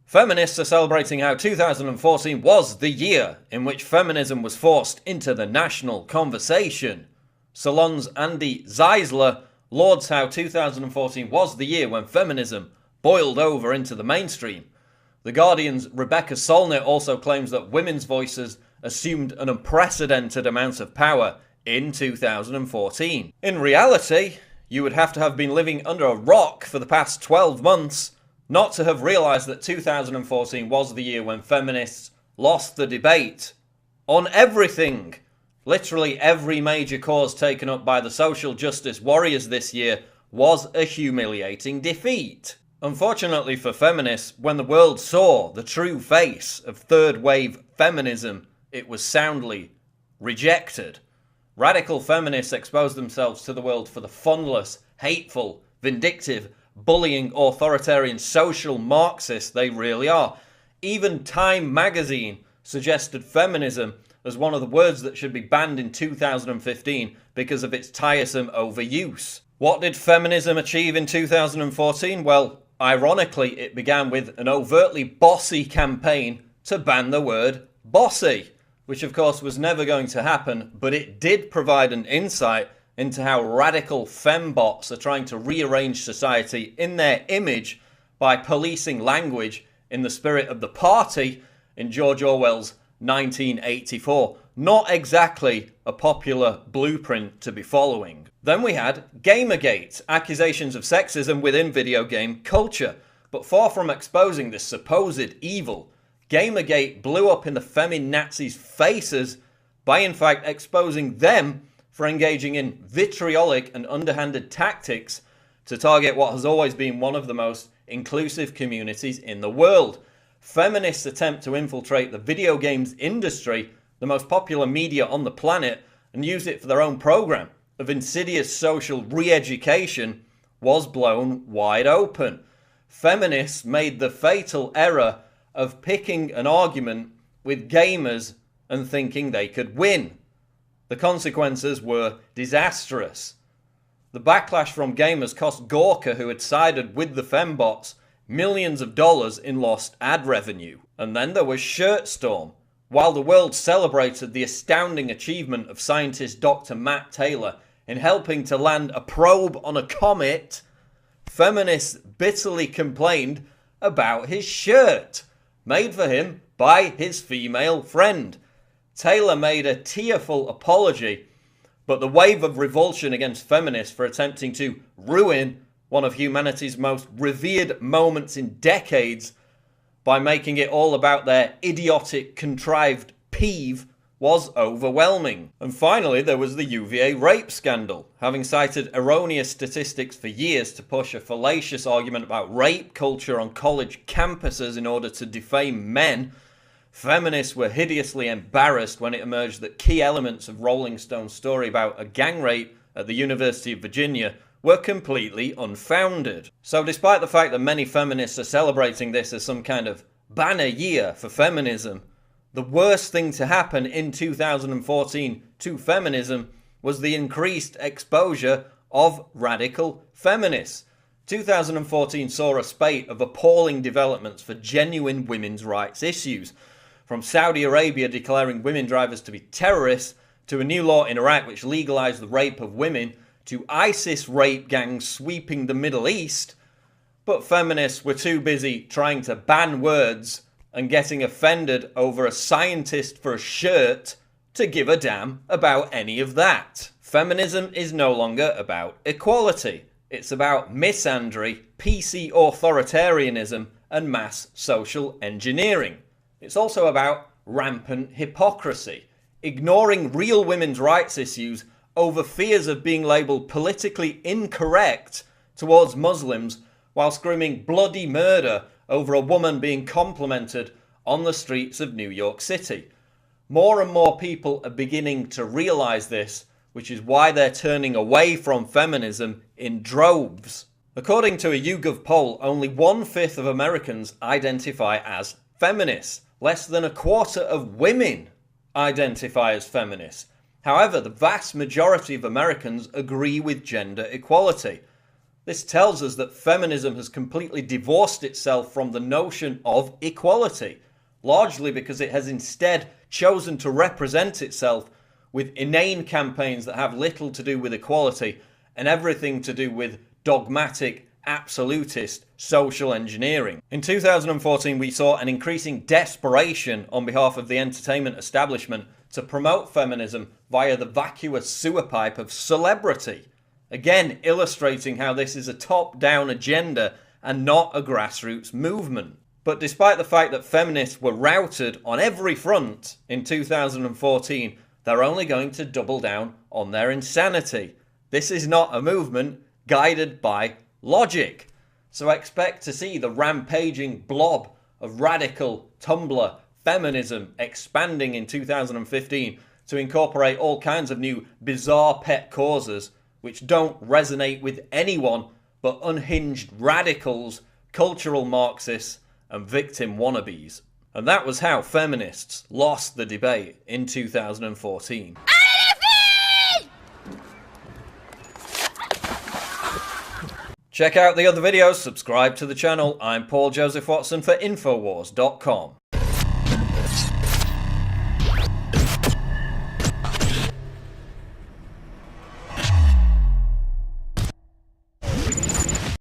Feminists are celebrating how 2014 was the year in which feminism was forced into the national conversation. Salon's Andy Zeisler lauds how 2014 was the year when feminism boiled over into the mainstream. The Guardian's Rebecca Solnit also claims that women's voices assumed an unprecedented amount of power in 2014. In reality, you would have to have been living under a rock for the past 12 months not to have realised that 2014 was the year when feminists lost the debate on everything. Literally every major cause taken up by the social justice warriors this year was a humiliating defeat. Unfortunately for feminists, when the world saw the true face of third wave feminism, it was soundly rejected. Radical feminists exposed themselves to the world for the funless, hateful, vindictive, bullying, authoritarian, social Marxists they really are. Even Time magazine suggested feminism as one of the words that should be banned in 2015 because of its tiresome overuse. What did feminism achieve in 2014? Well, ironically, it began with an overtly bossy campaign to ban the word bossy, which of course was never going to happen, but it did provide an insight into how radical fembots are trying to rearrange society in their image by policing language in the spirit of the party in George Orwell's 1984. Not exactly a popular blueprint to be following. Then we had Gamergate, accusations of sexism within video game culture. But far from exposing this supposed evil, Gamergate blew up in the feminazis' faces by in fact exposing them for engaging in vitriolic and underhanded tactics to target what has always been one of the most inclusive communities in the world. Feminists attempt to infiltrate the video games industry, the most popular media on the planet, and use it for their own program of insidious social re-education was blown wide open. Feminists made the fatal error of picking an argument with gamers and thinking they could win. The consequences were disastrous. The backlash from gamers cost Gawker, who had sided with the fembots, millions of dollars in lost ad revenue. And then there was Shirtstorm. While the world celebrated the astounding achievement of scientist Dr. Matt Taylor in helping to land a probe on a comet, feminists bitterly complained about his shirt, made for him by his female friend. Taylor made a tearful apology, but the wave of revulsion against feminists for attempting to ruin one of humanity's most revered moments in decades by making it all about their idiotic, contrived peeve was overwhelming. And finally, there was the UVA rape scandal. Having cited erroneous statistics for years to push a fallacious argument about rape culture on college campuses in order to defame men, feminists were hideously embarrassed when it emerged that key elements of Rolling Stone's story about a gang rape at the University of Virginia were completely unfounded. So despite the fact that many feminists are celebrating this as some kind of banner year for feminism, the worst thing to happen in 2014 to feminism was the increased exposure of radical feminists. 2014 saw a spate of appalling developments for genuine women's rights issues. From Saudi Arabia declaring women drivers to be terrorists, to a new law in Iraq which legalized the rape of women, to ISIS rape gangs sweeping the Middle East. But feminists were too busy trying to ban words and getting offended over a scientist for a shirt to give a damn about any of that. Feminism is no longer about equality. It's about misandry, PC authoritarianism, and mass social engineering. It's also about rampant hypocrisy, ignoring real women's rights issues over fears of being labelled politically incorrect towards Muslims while screaming bloody murder over a woman being complimented on the streets of New York City. More and more people are beginning to realise this, which is why they're turning away from feminism in droves. According to a YouGov poll, only 1/5 of Americans identify as feminists. Less than a quarter of women identify as feminists. However, the vast majority of Americans agree with gender equality. This tells us that feminism has completely divorced itself from the notion of equality, largely because it has instead chosen to represent itself with inane campaigns that have little to do with equality and everything to do with dogmatic, absolutist social engineering. In 2014, we saw an increasing desperation on behalf of the entertainment establishment to promote feminism via the vacuous sewer pipe of celebrity. Again, illustrating how this is a top-down agenda and not a grassroots movement. But despite the fact that feminists were routed on every front in 2014, they're only going to double down on their insanity. This is not a movement guided by logic. So expect to see the rampaging blob of radical Tumblr feminism expanding in 2015 to incorporate all kinds of new bizarre pet causes which don't resonate with anyone but unhinged radicals, cultural Marxists, and victim wannabes. And that was how feminists lost the debate in 2014. Check out the other videos, subscribe to the channel. I'm Paul Joseph Watson for Infowars.com.